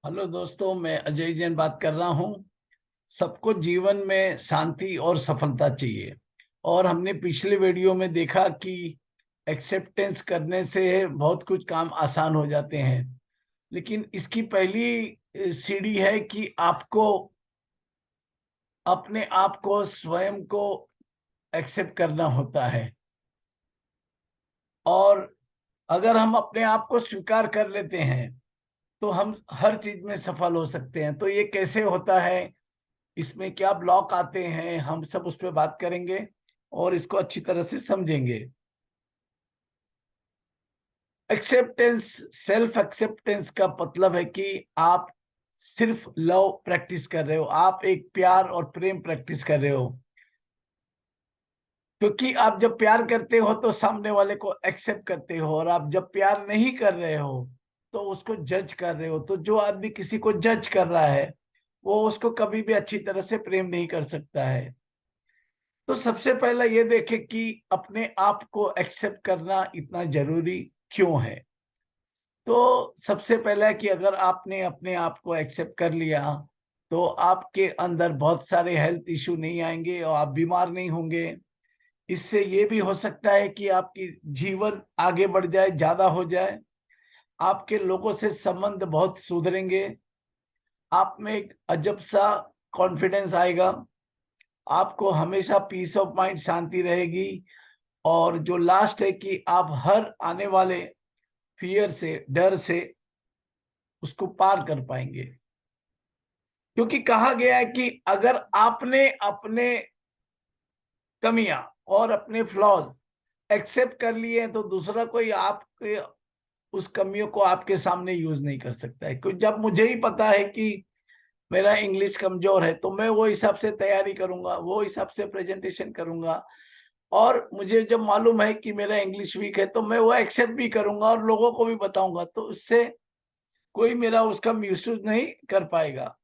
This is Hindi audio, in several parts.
हेलो दोस्तों, मैं अजय जैन बात कर रहा हूँ। सबको जीवन में शांति और सफलता चाहिए। और हमने पिछले वीडियो में देखा कि एक्सेप्टेंस करने से बहुत कुछ काम आसान हो जाते हैं। लेकिन इसकी पहली सीढ़ी है कि आपको अपने आप को स्वयं को एक्सेप्ट करना होता है। और अगर हम अपने आप को स्वीकार कर लेते हैं तो हम हर चीज में सफल हो सकते हैं। तो ये कैसे होता है, इसमें क्या ब्लॉक आते हैं, हम सब उस पर बात करेंगे और इसको अच्छी तरह से समझेंगे। एक्सेप्टेंस, सेल्फ एक्सेप्टेंस का मतलब है कि आप सिर्फ लव प्रैक्टिस कर रहे हो, आप एक प्यार और प्रेम प्रैक्टिस कर रहे हो। क्योंकि आप जब प्यार करते हो तो सामने वाले को एक्सेप्ट करते हो, और आप जब प्यार नहीं कर रहे हो तो उसको जज कर रहे हो। तो जो आदमी किसी को जज कर रहा है वो उसको कभी भी अच्छी तरह से प्रेम नहीं कर सकता है। तो सबसे पहला ये देखें कि अपने आप को एक्सेप्ट करना इतना जरूरी क्यों है। तो सबसे पहला है कि अगर आपने अपने आप को एक्सेप्ट कर लिया तो आपके अंदर बहुत सारे हेल्थ इश्यू नहीं आएंगे और आप बीमार नहीं होंगे। इससे ये भी हो सकता है कि आपकी जीवन आगे बढ़ जाए, ज्यादा हो जाए। आपके लोगों से संबंध बहुत सुधरेंगे। आप में एक अजब सा कॉन्फिडेंस आएगा। आपको हमेशा पीस ऑफ माइंड, शांति रहेगी। और जो लास्ट है कि आप हर आने वाले फियर से, डर से उसको पार कर पाएंगे। क्योंकि कहा गया है कि अगर आपने अपने कमियां और अपने फ्लॉज एक्सेप्ट कर लिए हैं तो दूसरा कोई आपके उस कमियों को आपके सामने यूज नहीं कर सकता है। क्योंकि जब मुझे ही पता है कि मेरा इंग्लिश कमजोर है तो मैं वो हिसाब से तैयारी करूंगा, वो हिसाब से प्रेजेंटेशन करूंगा। और मुझे जब मालूम है कि मेरा इंग्लिश वीक है तो मैं वो एक्सेप्ट भी करूंगा और लोगों को भी बताऊंगा, तो उससे कोई मेरा उसका मिसयूज नहीं कर पाएगा।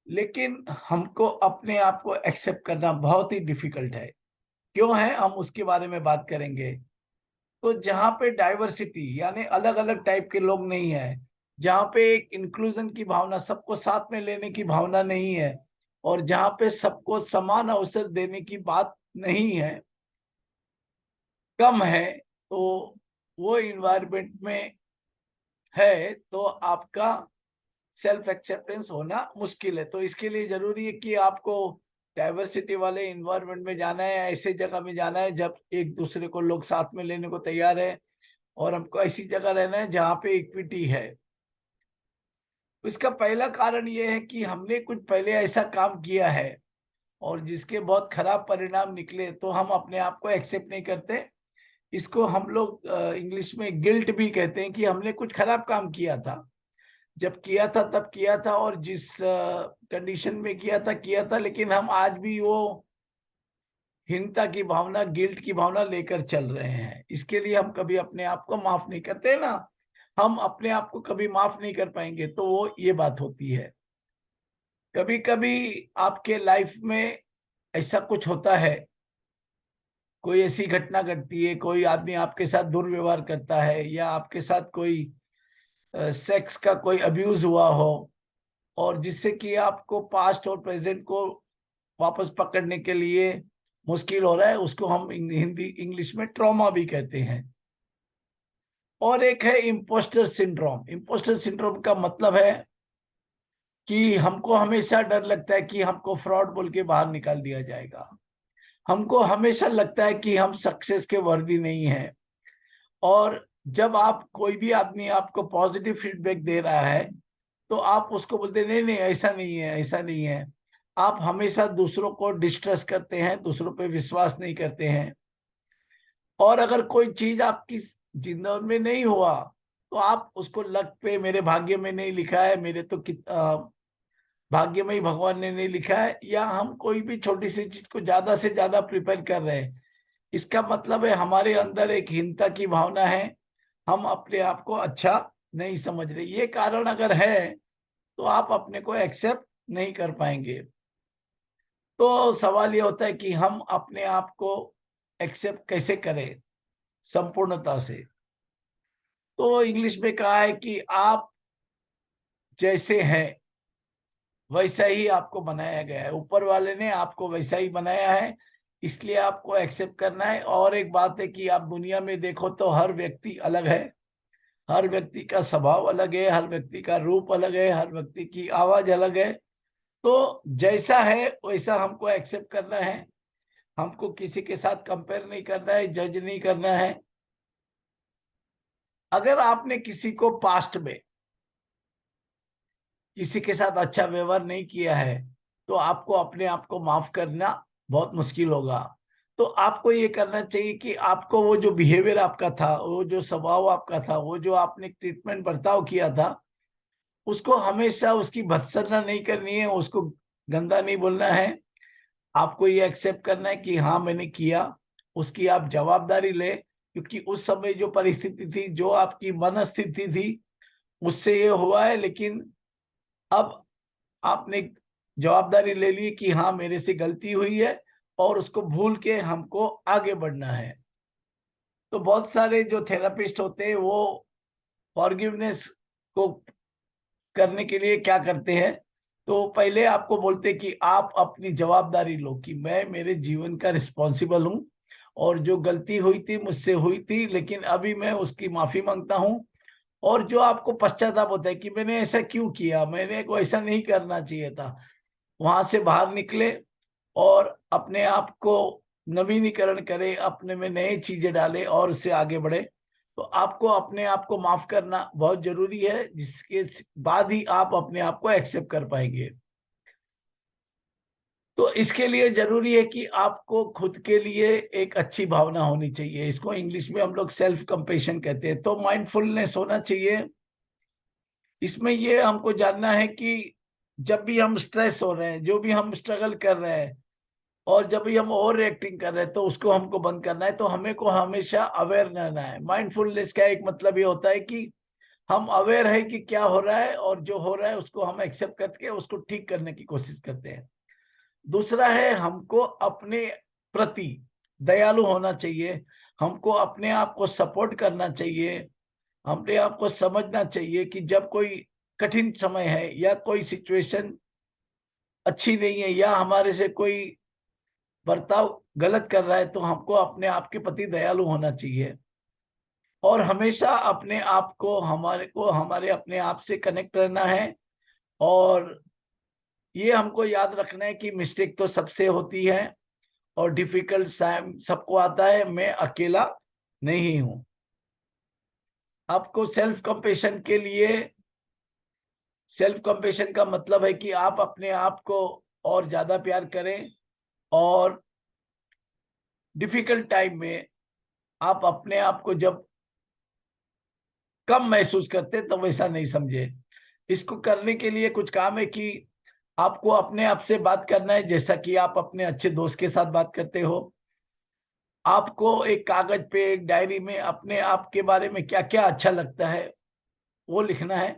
लेकिन हमको अपने आप को एक्सेप्ट करना बहुत ही डिफिकल्ट है। क्यों है, हम उसके बारे में बात करेंगे। तो जहाँ पे डाइवर्सिटी यानी अलग अलग टाइप के लोग नहीं है, जहाँ पे एक इंक्लूजन की भावना, सबको साथ में लेने की भावना नहीं है, और जहाँ पे सबको समान अवसर देने की बात नहीं है, कम है, तो वो इन्वायरमेंट में है तो आपका सेल्फ एक्सेप्टेंस होना मुश्किल है। तो इसके लिए जरूरी है कि आपको डाइवर्सिटी वाले इन्वायरमेंट में जाना है, ऐसे जगह में जाना है जब एक दूसरे को लोग साथ में लेने को तैयार है। और हमको ऐसी जगह रहना है जहाँ पे इक्विटी है। इसका पहला कारण ये है कि हमने कुछ पहले ऐसा काम किया है और जिसके बहुत खराब परिणाम निकले, तो हम अपने आप को एक्सेप्ट नहीं करते। इसको हम लोग इंग्लिश में गिल्ट भी कहते हैं कि हमने कुछ खराब काम किया था। जब किया था तब किया था और जिस कंडीशन में किया था, लेकिन हम आज भी वो हीनता की भावना, गिल्ट की भावना लेकर चल रहे हैं। इसके लिए हम कभी अपने आप को माफ नहीं करते ना। हम अपने आप को कभी माफ नहीं कर पाएंगे, तो वो ये बात होती है। कभी कभी आपके लाइफ में ऐसा कुछ होता है, कोई ऐसी घटना घटती है, कोई आदमी आपके साथ दुर्व्यवहार करता है, या आपके साथ कोई सेक्स का कोई अब्यूज हुआ हो, और जिससे कि आपको पास्ट और प्रेजेंट को वापस पकड़ने के लिए मुश्किल हो रहा है। उसको हम हिंदी इंग्लिश में ट्रॉमा भी कहते हैं। और एक है इम्पोस्टर सिंड्रोम। इम्पोस्टर सिंड्रोम का मतलब है कि हमको हमेशा डर लगता है कि हमको फ्रॉड बोल के बाहर निकाल दिया जाएगा। हमको हमेशा लगता है कि हम सक्सेस के वर्दी नहीं है। और जब आप, कोई भी आदमी आपको पॉजिटिव फीडबैक दे रहा है तो आप उसको बोलते नहीं नहीं, ऐसा नहीं है, ऐसा नहीं है। आप हमेशा दूसरों को डिस्ट्रस्ट करते हैं, दूसरों पे विश्वास नहीं करते हैं। और अगर कोई चीज आपकी जिंदगी में नहीं हुआ तो आप उसको लक पे, मेरे भाग्य में नहीं लिखा है, मेरे तो भाग्य में ही भगवान ने नहीं लिखा है, या हम कोई भी छोटी सी चीज को ज्यादा से ज्यादा प्रिपेयर कर रहे हैं। इसका मतलब है हमारे अंदर एक हीनता की भावना है। हम अपने आप को अच्छा नहीं समझ रहे। ये कारण अगर है तो आप अपने को एक्सेप्ट नहीं कर पाएंगे। तो सवाल ये होता है कि हम अपने आप को एक्सेप्ट कैसे करें संपूर्णता से। तो इंग्लिश में कहा है कि आप जैसे है वैसा ही आपको बनाया गया है, ऊपर वाले ने आपको वैसा ही बनाया है, इसलिए आपको एक्सेप्ट करना है। और एक बात है कि आप दुनिया में देखो तो हर व्यक्ति अलग है, हर व्यक्ति का स्वभाव अलग है, हर व्यक्ति का रूप अलग है, हर व्यक्ति की आवाज अलग है। तो जैसा है वैसा हमको एक्सेप्ट करना है, हमको किसी के साथ कंपेयर नहीं करना है, जज नहीं करना है। अगर आपने किसी को पास्ट में किसी के साथ अच्छा व्यवहार नहीं किया है तो आपको अपने आप को माफ करना बहुत मुश्किल होगा। तो आपको ये करना चाहिए कि आपको वो जो बिहेवियर आपका था, वो जो स्वभाव आपका था, वो जो आपने ट्रीटमेंट बर्ताव किया था, उसको हमेशा उसकी भत्सना नहीं करनी है, उसको गंदा नहीं बोलना है। आपको ये एक्सेप्ट करना है कि हाँ मैंने किया, उसकी आप जवाबदारी ले, क्योंकि उस समय जो परिस्थिति थी, जो आपकी मनस्थिति थी, उससे ये हुआ है। लेकिन अब आपने जवाबदारी ले ली कि हाँ मेरे से गलती हुई है, और उसको भूल के हमको आगे बढ़ना है। तो बहुत सारे जो थेरापिस्ट होते हैं वो फॉरगिवनेस को करने के लिए क्या करते हैं, तो पहले आपको बोलते हैं कि आप अपनी जवाबदारी लो, कि मैं मेरे जीवन का रिस्पॉन्सिबल हूँ, और जो गलती हुई थी मुझसे हुई थी, लेकिन अभी मैं उसकी माफी मांगता हूँ। और जो आपको पश्चाताप होता है कि मैंने ऐसा क्यों किया, मैंने को ऐसा नहीं करना चाहिए था, वहां से बाहर निकले और अपने आप को नवीनीकरण करे, अपने में नई चीजें डाले और उससे आगे बढ़े। तो आपको अपने आप को माफ करना बहुत जरूरी है, जिसके बाद ही आप अपने आप को एक्सेप्ट कर पाएंगे। तो इसके लिए जरूरी है कि आपको खुद के लिए एक अच्छी भावना होनी चाहिए, इसको इंग्लिश में हम लोग सेल्फ कंपेशन कहते हैं। तो माइंडफुलनेस होना चाहिए। इसमें ये हमको जानना है कि जब भी हम स्ट्रेस हो रहे हैं, जो भी हम स्ट्रगल कर रहे हैं, और जब भी हम ओवर रिएक्टिंग कर रहे हैं, तो उसको हमको बंद करना है। तो हमें को हमेशा अवेयर रहना है। माइंडफुलनेस का एक मतलब ये होता है कि हम अवेयर है कि क्या हो रहा है, और जो हो रहा है उसको हम एक्सेप्ट करके उसको ठीक करने की कोशिश करते हैं। दूसरा है, हमको अपने प्रति दयालु होना चाहिए, हमको अपने आप को सपोर्ट करना चाहिए, अपने आप को समझना चाहिए कि जब कोई कठिन समय है, या कोई सिचुएशन अच्छी नहीं है, या हमारे से कोई बर्ताव गलत कर रहा है, तो हमको अपने आप के प्रति दयालु होना चाहिए। और हमेशा अपने आप को हमारे अपने आप से कनेक्ट रहना है। और ये हमको याद रखना है कि मिस्टेक तो सबसे होती है, और डिफिकल्ट टाइम सबको आता है, मैं अकेला नहीं हूं। आपको सेल्फ कंपेशन का मतलब है कि आप अपने आप को और ज्यादा प्यार करें, और डिफिकल्ट टाइम में आप अपने आप को जब कम महसूस करते तो वैसा नहीं समझे। इसको करने के लिए कुछ काम है कि आपको अपने आप से बात करना है, जैसा कि आप अपने अच्छे दोस्त के साथ बात करते हो। आपको एक कागज पे, एक डायरी में अपने आप के बारे में क्या क्या अच्छा लगता है वो लिखना है,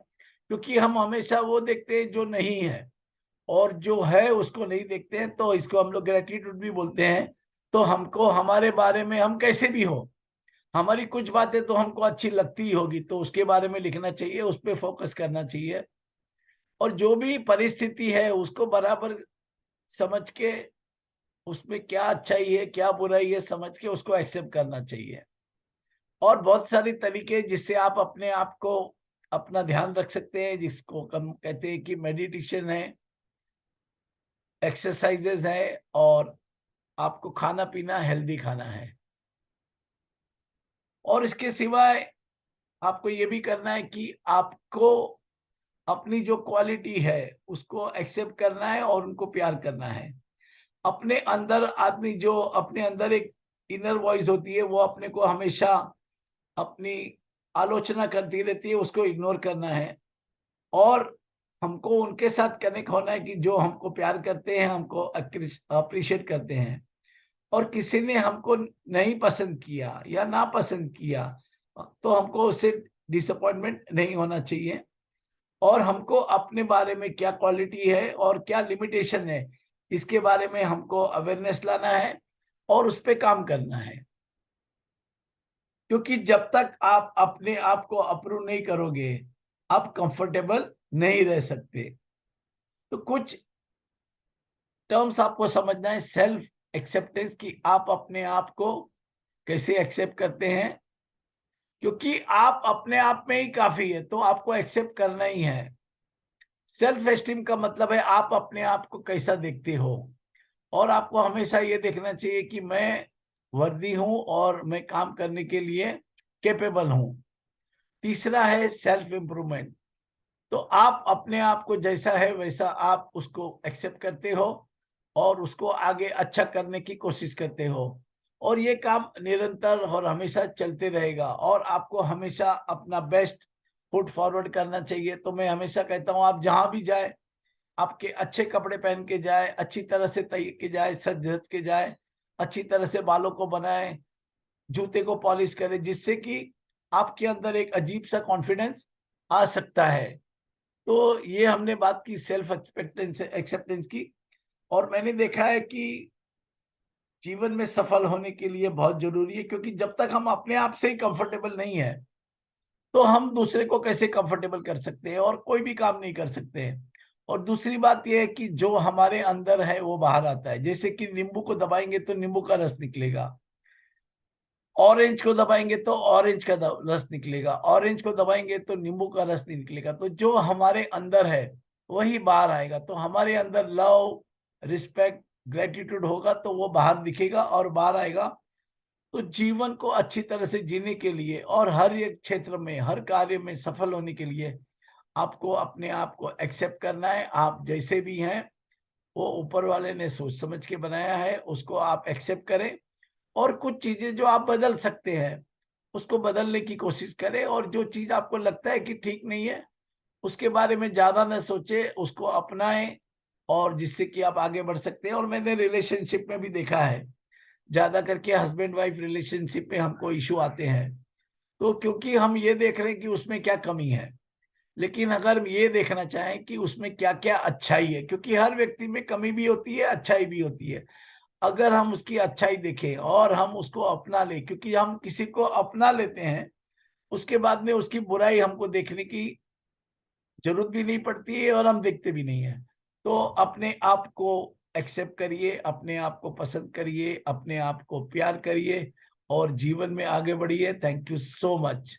क्योंकि हम हमेशा वो देखते हैं जो नहीं है, और जो है उसको नहीं देखते हैं। तो इसको हम लोग ग्रेटिट्यूड भी बोलते हैं। तो हमको हमारे बारे में, हम कैसे भी हो, हमारी कुछ बातें तो हमको अच्छी लगती ही होगी, तो उसके बारे में लिखना चाहिए, उस पर फोकस करना चाहिए। और जो भी परिस्थिति है उसको बराबर समझ के, उसमें क्या अच्छाई है क्या बुराई है समझ के उसको एक्सेप्ट करना चाहिए। और बहुत सारी तरीके जिससे आप अपने आप को अपना ध्यान रख सकते हैं, जिसको हम कहते हैं कि मेडिटेशन है, एक्सरसाइजेज है, और आपको खाना पीना हेल्दी खाना है। और इसके सिवाय आपको ये भी करना है कि आपको अपनी जो क्वालिटी है उसको एक्सेप्ट करना है, और उनको प्यार करना है। अपने अंदर आदमी जो अपने अंदर एक इनर वॉइस होती है, वो अपने को हमेशा अपनी आलोचना करती रहती है, उसको इग्नोर करना है। और हमको उनके साथ कनेक्ट होना है कि जो हमको प्यार करते हैं, हमको अप्रिशिएट करते हैं। और किसी ने हमको नहीं पसंद किया या ना पसंद किया, तो हमको उससे डिसअपॉइंटमेंट नहीं होना चाहिए। और हमको अपने बारे में क्या क्वालिटी है और क्या लिमिटेशन है, इसके बारे में हमको अवेयरनेस लाना है, और उस पर काम करना है। क्योंकि जब तक आप अपने आप को अप्रूव नहीं करोगे, आप कंफर्टेबल नहीं रह सकते। तो कुछ टर्म्स आपको समझना है सेल्फ एक्सेप्टेंस की, आप अपने आप को कैसे एक्सेप्ट करते हैं, क्योंकि आप अपने आप में ही काफी है, तो आपको एक्सेप्ट करना ही है। सेल्फ एस्टीम का मतलब है आप अपने आप को कैसा देखते हो, और आपको हमेशा ये देखना चाहिए कि मैं वर्दी हूं और मैं काम करने के लिए कैपेबल हूं। तीसरा है सेल्फ इम्प्रूवमेंट। तो आप अपने आप को जैसा है वैसा आप उसको एक्सेप्ट करते हो और उसको आगे अच्छा करने की कोशिश करते हो, और ये काम निरंतर और हमेशा चलते रहेगा, और आपको हमेशा अपना बेस्ट फुट फॉरवर्ड करना चाहिए। तो मैं हमेशा कहता हूँ आप जहां भी जाए, आपके अच्छे कपड़े पहन के जाए, अच्छी तरह से तय के जाए, सज धज के जाए, अच्छी तरह से बालों को बनाए, जूते को पॉलिश करें, जिससे कि आपके अंदर एक अजीब सा कॉन्फिडेंस आ सकता है। तो ये हमने बात की सेल्फ एक्सपेक्टेंस एक्सेप्टेंस की। और मैंने देखा है कि जीवन में सफल होने के लिए बहुत जरूरी है, क्योंकि जब तक हम अपने आप से ही कंफर्टेबल नहीं है, तो हम दूसरे को कैसे कंफर्टेबल कर सकते हैं, और कोई भी काम नहीं कर सकते हैं। और दूसरी बात यह है कि जो हमारे अंदर है वो बाहर आता है। जैसे कि नींबू को दबाएंगे तो नींबू का रस निकलेगा, ऑरेंज को दबाएंगे तो ऑरेंज का रस निकलेगा, ऑरेंज को दबाएंगे तो नींबू का रस नहीं निकलेगा। तो जो हमारे अंदर है वही बाहर आएगा। तो हमारे अंदर लव, रिस्पेक्ट, ग्रेटिट्यूड होगा तो वो बाहर दिखेगा और बाहर आएगा। तो जीवन को अच्छी तरह से जीने के लिए और हर एक क्षेत्र में, हर कार्य में सफल होने के लिए आपको अपने आप को एक्सेप्ट करना है। आप जैसे भी हैं, वो ऊपर वाले ने सोच समझ के बनाया है, उसको आप एक्सेप्ट करें। और कुछ चीजें जो आप बदल सकते हैं उसको बदलने की कोशिश करें, और जो चीज आपको लगता है कि ठीक नहीं है उसके बारे में ज्यादा न सोचे, उसको अपनाएं, और जिससे कि आप आगे बढ़ सकते हैं। और मैंने रिलेशनशिप में भी देखा है, ज्यादा करके हस्बैंड वाइफ रिलेशनशिप में हमको इशू आते हैं, तो क्योंकि हम ये देख रहे हैं कि उसमें क्या कमी है। लेकिन अगर हम ये देखना चाहें कि उसमें क्या क्या अच्छाई है, क्योंकि हर व्यक्ति में कमी भी होती है, अच्छाई भी होती है। अगर हम उसकी अच्छाई देखें और हम उसको अपना लें, क्योंकि हम किसी को अपना लेते हैं उसके बाद में उसकी बुराई हमको देखने की जरूरत भी नहीं पड़ती है, और हम देखते भी नहीं है। तो अपने आप को एक्सेप्ट करिए, अपने आप को पसंद करिए, अपने आप को प्यार करिए और जीवन में आगे बढ़िए। Thank you so much.